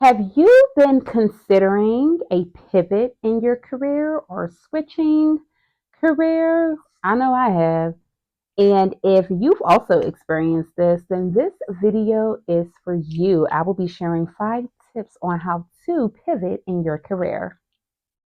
Have you been considering a pivot in your career or switching careers? I know I have. And if you've also experienced this, then this video is for you. I will be sharing 5 tips on how to pivot in your career.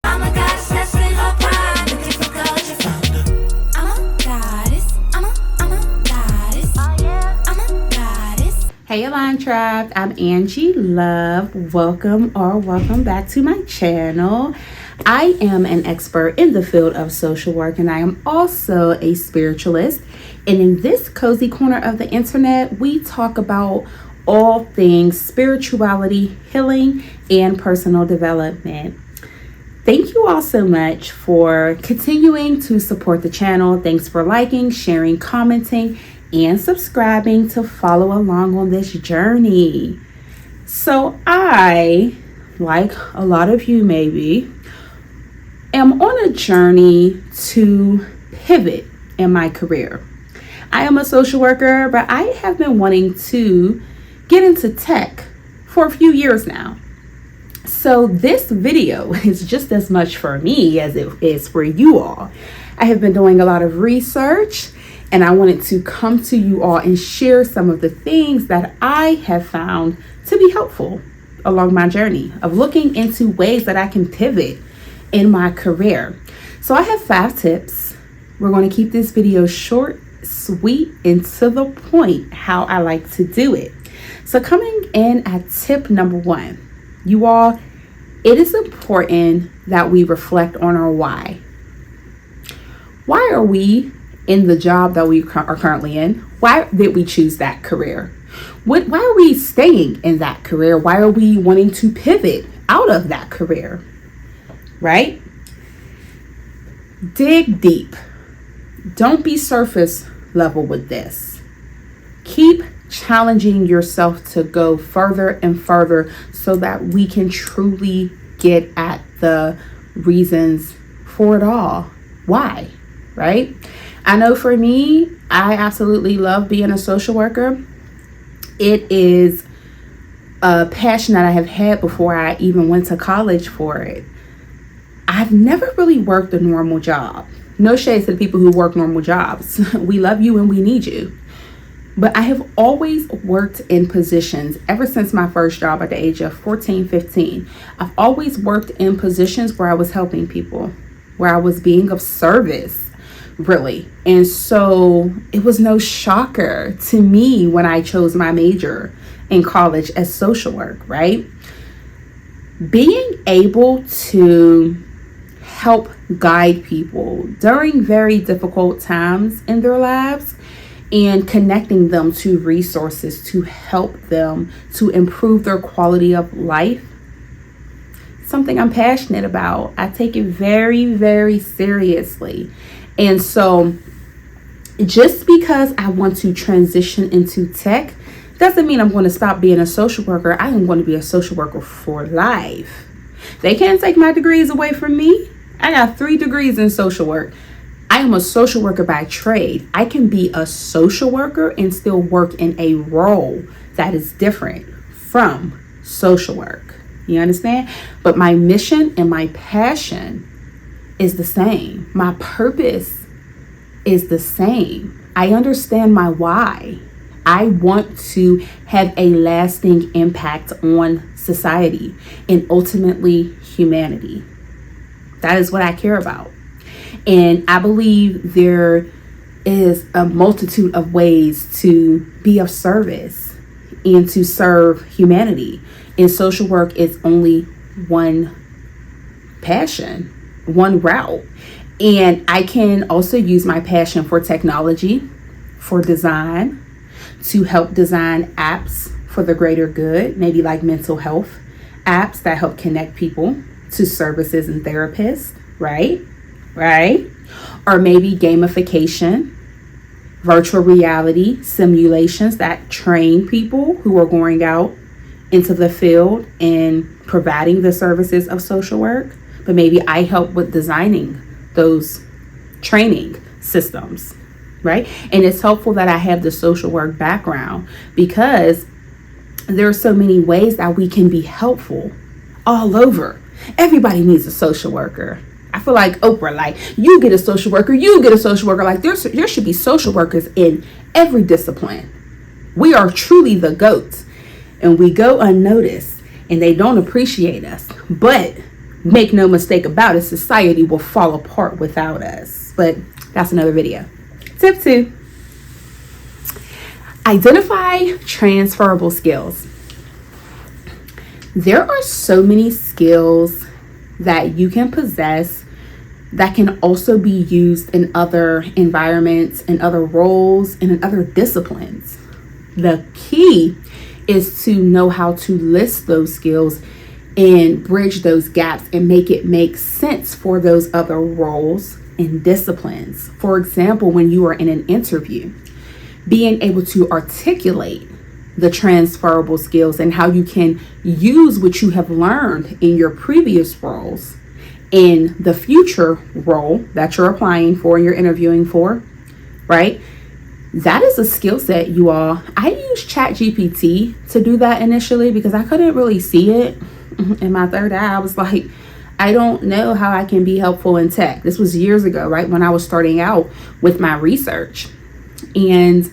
Oh my gosh, that's been her pride. Looking for college, you found her. I'm a goddess. I'm a goddess. Oh yeah. I'm a goddess. Hey Align Tribe, I'm Angie Love. Welcome back to my channel. I am an expert in the field of social work and I am also a spiritualist. And in this cozy corner of the internet, we talk about all things spirituality, healing, and personal development. Thank you all so much for continuing to support the channel. Thanks for liking, sharing, commenting, and subscribing to follow along on this journey. So I, like a lot of you maybe, am on a journey to pivot in my career. I am a social worker, but I have been wanting to get into tech for a few years now. So this video is just as much for me as it is for you all. I have been doing a lot of research and I wanted to come to you all and share some of the things that I have found to be helpful along my journey of looking into ways that I can pivot in my career. So I have 5 tips. We're going to keep this video short, sweet, and to the point how I like to do it. So coming in at tip number 1, you all, it is important that we reflect on our why. Why are we in the job that we are currently in? Why did we choose that career? Why are we staying in that career? Why are we wanting to pivot out of that career? Right? Dig deep. Don't be surface level with this. Keep challenging yourself to go further and further so that we can truly get at the reasons for it all. Why? Right? I know for me, I absolutely love being a social worker. It is a passion that I have had before I even went to college for it. I've never really worked a normal job. No shade to the people who work normal jobs. We love you and we need you. But I have always worked in positions ever since my first job at the age of 14, 15. I've always worked in positions where I was helping people, where I was being of service, really. And so it was no shocker to me when I chose my major in college as social work, right? Being able to help guide people during very difficult times in their lives and connecting them to resources to help them to improve their quality of life. Something I'm passionate about. I take it very, very seriously. And so just because I want to transition into tech doesn't mean I'm going to stop being a social worker. I am going to be a social worker for life. They can't take my degrees away from me. I got 3 degrees in social work. I am a social worker by trade. I can be a social worker and still work in a role that is different from social work. You understand? But my mission and my passion is the same. My purpose is the same. I understand my why. I want to have a lasting impact on society and ultimately humanity. That is what I care about. And I believe there is a multitude of ways to be of service and to serve humanity. And social work is only one passion, one route. And I can also use my passion for technology, for design, to help design apps for the greater good, maybe like mental health apps that help connect people to services and therapists, right? Or maybe gamification, virtual reality simulations that train people who are going out into the field and providing the services of social work. But maybe I help with designing those training systems, right? And it's helpful that I have the social work background because There are so many ways that we can be helpful all over. Everybody needs a social worker. I feel like Oprah, like, you get a social worker, you get a social worker. Like, there should be social workers in every discipline. We are truly the GOATs, and we go unnoticed, and they don't appreciate us. But make no mistake about it, society will fall apart without us. But that's another video. Tip 2. Identify transferable skills. There are so many skills that you can possess that can also be used in other environments, in other roles, and in other disciplines. The key is to know how to list those skills and bridge those gaps and make it make sense for those other roles and disciplines. For example, when you are in an interview, being able to articulate the transferable skills and how you can use what you have learned in your previous roles in the future role that you're applying for and you're interviewing for, right? That is a skill set, you all. I used ChatGPT to do that initially because I couldn't really see it in my third eye. I was like, I don't know how I can be helpful in tech. This was years ago, right? When I was starting out with my research. And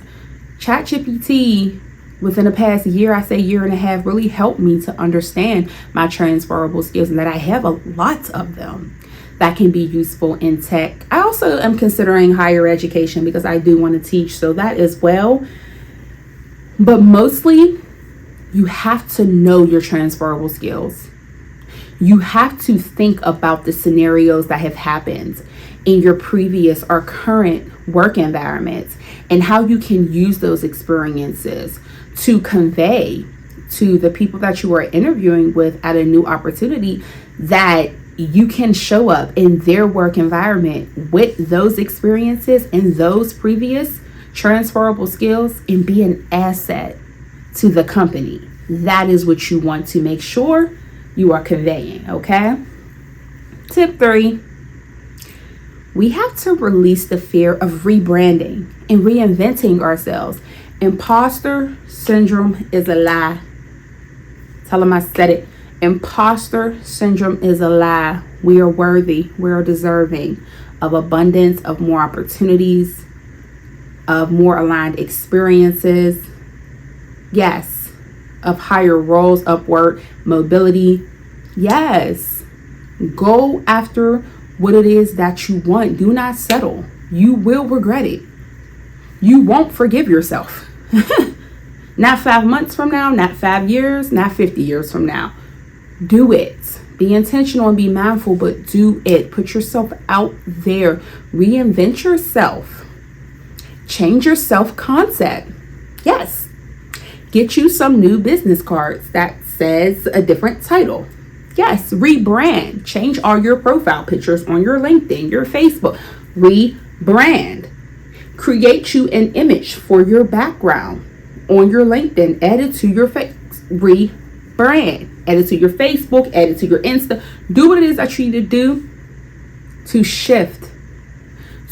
ChatGPT, within the past year, I say year and a half, really helped me to understand my transferable skills and that I have a lot of them that can be useful in tech. I also am considering higher education because I do want to teach, so that as well. But mostly, you have to know your transferable skills. You have to think about the scenarios that have happened in your previous or current work environments and how you can use those experiences to convey to the people that you are interviewing with at a new opportunity that you can show up in their work environment with those experiences and those previous transferable skills and be an asset to the company. That is what you want to make sure you are conveying, okay? Tip 3, we have to release the fear of rebranding and reinventing ourselves. Imposter syndrome is a lie. Tell them I said it. Imposter syndrome is a lie. We are worthy. We are deserving of abundance, of more opportunities, of more aligned experiences. Yes. Of higher roles, upward mobility. Yes. Go after what it is that you want. Do not settle. You will regret it. You won't forgive yourself. Not 5 months from now, not 5 years, not 50 years from now. Do it. Be intentional and be mindful, but do it. Put yourself out there. Reinvent yourself. Change your self-concept. Yes. Get you some new business cards that says a different title. Yes. Rebrand. Change all your profile pictures on your LinkedIn, your Facebook. Rebrand. Create you an image for your background on your LinkedIn. Add it to your face. Rebrand. Add it to your Facebook. Add it to your Insta. Do what it is that you need to do to shift.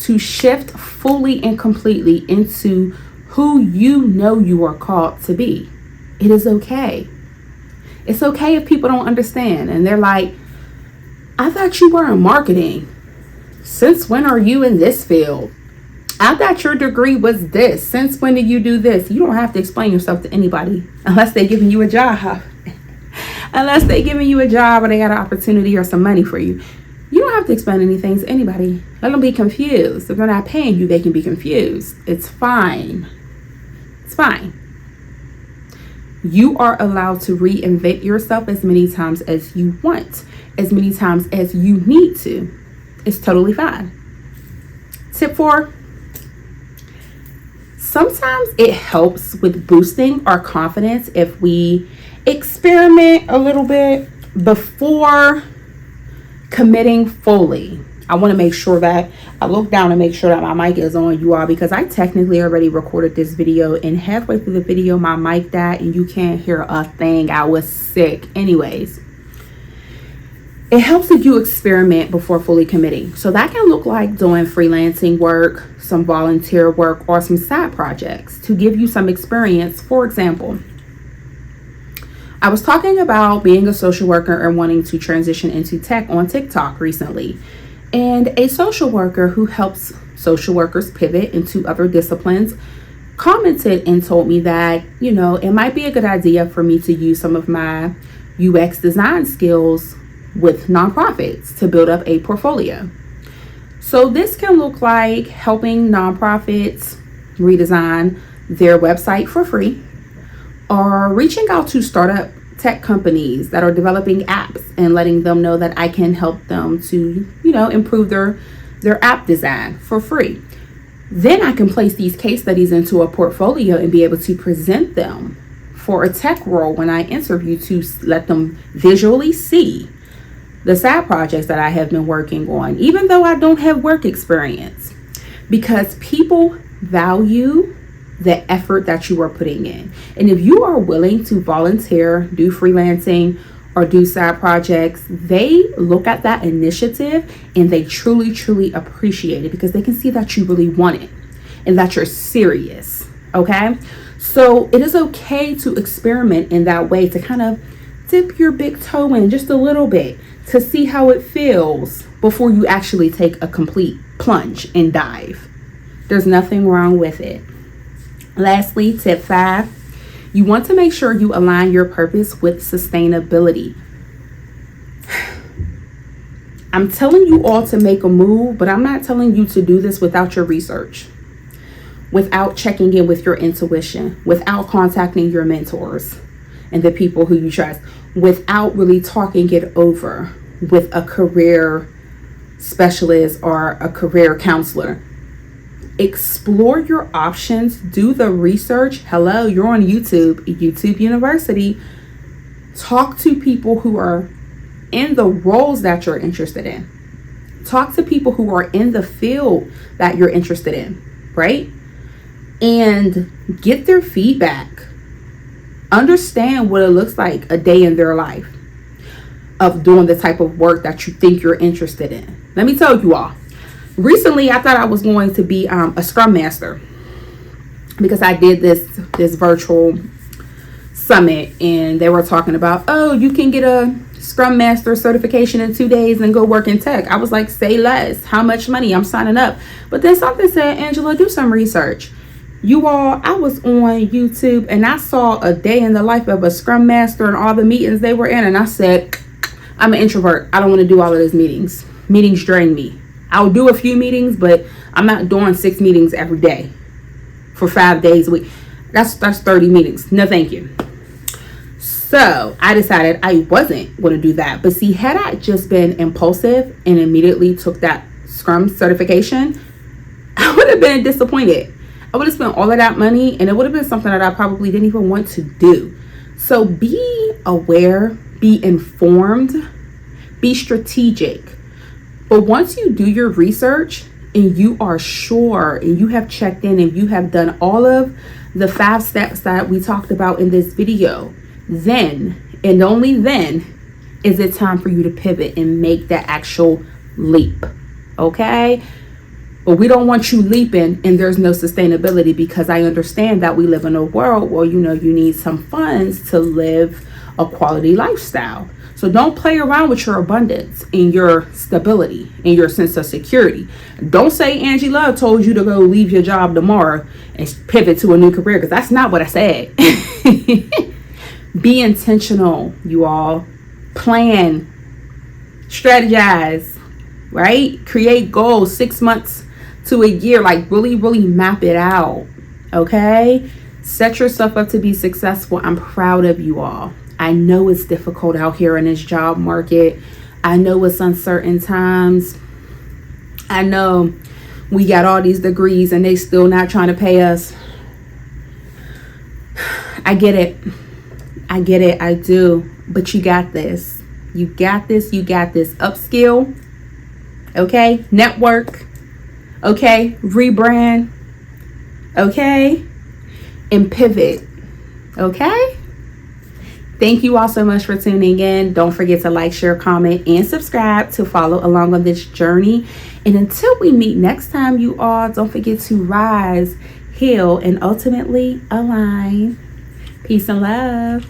To shift fully and completely into who you know you are called to be. It is okay. It's okay if people don't understand and they're like, I thought you were in marketing. Since when are you in this field? I thought your degree was this. Since when did you do this? You don't have to explain yourself to anybody unless they're giving you a job. Unless they're giving you a job or they got an opportunity or some money for you. You don't have to explain anything to anybody. Let them be confused. If they're not paying you, they can be confused. It's fine. It's fine. You are allowed to reinvent yourself as many times as you want, as many times as you need to. It's totally fine. Tip 4. Sometimes it helps with boosting our confidence if we experiment a little bit before committing fully. I want to make sure that I look down and make sure that my mic is on, you all, because I technically already recorded this video and halfway through the video my mic died and you can't hear a thing. I was sick. Anyways, it helps if you experiment before fully committing. So that can look like doing freelancing work, some volunteer work, or some side projects to give you some experience. For example, I was talking about being a social worker and wanting to transition into tech on TikTok recently. And a social worker who helps social workers pivot into other disciplines commented and told me that, it might be a good idea for me to use some of my UX design skills with nonprofits to build up a portfolio. So this can look like helping nonprofits redesign their website for free, or reaching out to startup tech companies that are developing apps and letting them know that I can help them to, improve their app design for free. Then I can place these case studies into a portfolio and be able to present them for a tech role when I interview, to let them visually see the side projects that I have been working on, even though I don't have work experience, because people value the effort that you are putting in. And if you are willing to volunteer, do freelancing, or do side projects, they look at that initiative and they truly, truly appreciate it, because they can see that you really want it and that you're serious. Okay. So it is okay to experiment in that way, to kind of dip your big toe in just a little bit to see how it feels before you actually take a complete plunge and dive. There's nothing wrong with it. Lastly, tip 5, you want to make sure you align your purpose with sustainability. I'm telling you all to make a move, but I'm not telling you to do this without your research, without checking in with your intuition, without contacting your mentors and the people who you trust, without really talking it over with a career specialist or a career counselor. Explore your options, do the research. Hello, you're on YouTube University. Talk to people who are in the roles that you're interested in. Talk to people who are in the field that you're interested in, right? And get their feedback. Understand what it looks like a day in their life of doing the type of work that you think you're interested in. Let me tell you all. Recently, I thought I was going to be a Scrum Master, because I did this virtual summit and they were talking about, oh, you can get a Scrum Master certification in 2 days and go work in tech. I was like, say less. How much money? I'm signing up. But then something said, Angela, do some research. You all, I was on YouTube and I saw a day in the life of a Scrum Master and all the meetings they were in. And I said, I'm an introvert. I don't want to do all of those meetings. Meetings drain me. I'll do a few meetings, but I'm not doing 6 meetings every day for 5 days a week. That's 30 meetings. No, thank you. So I decided I wasn't going to do that. But see, had I just been impulsive and immediately took that Scrum certification, I would have been disappointed. I would have spent all of that money and it would have been something that I probably didn't even want to do. So be aware, be informed, be strategic. But once you do your research and you are sure and you have checked in and you have done all of the 5 steps that we talked about in this video, then and only then is it time for you to pivot and make that actual leap. Okay? But we don't want you leaping and there's no sustainability, because I understand that we live in a world where, you need some funds to live a quality lifestyle. So don't play around with your abundance and your stability and your sense of security. Don't say Angie Love told you to go leave your job tomorrow and pivot to a new career, because that's not what I said. Be intentional, you all. Plan, strategize, right? Create goals 6 months to a year. Like really, really map it out. Okay? Set yourself up to be successful. I'm proud of you all. I know it's difficult out here in this job market. I know it's uncertain times. I know we got all these degrees and they still not trying to pay us. I get it. I do. But you got this. You got this. Upskill. Okay? Network. Okay? Rebrand. Okay? And pivot. Okay? Thank you all so much for tuning in. Don't forget to like, share, comment, and subscribe to follow along on this journey. And until we meet next time, you all, don't forget to rise, heal, and ultimately align. Peace and love.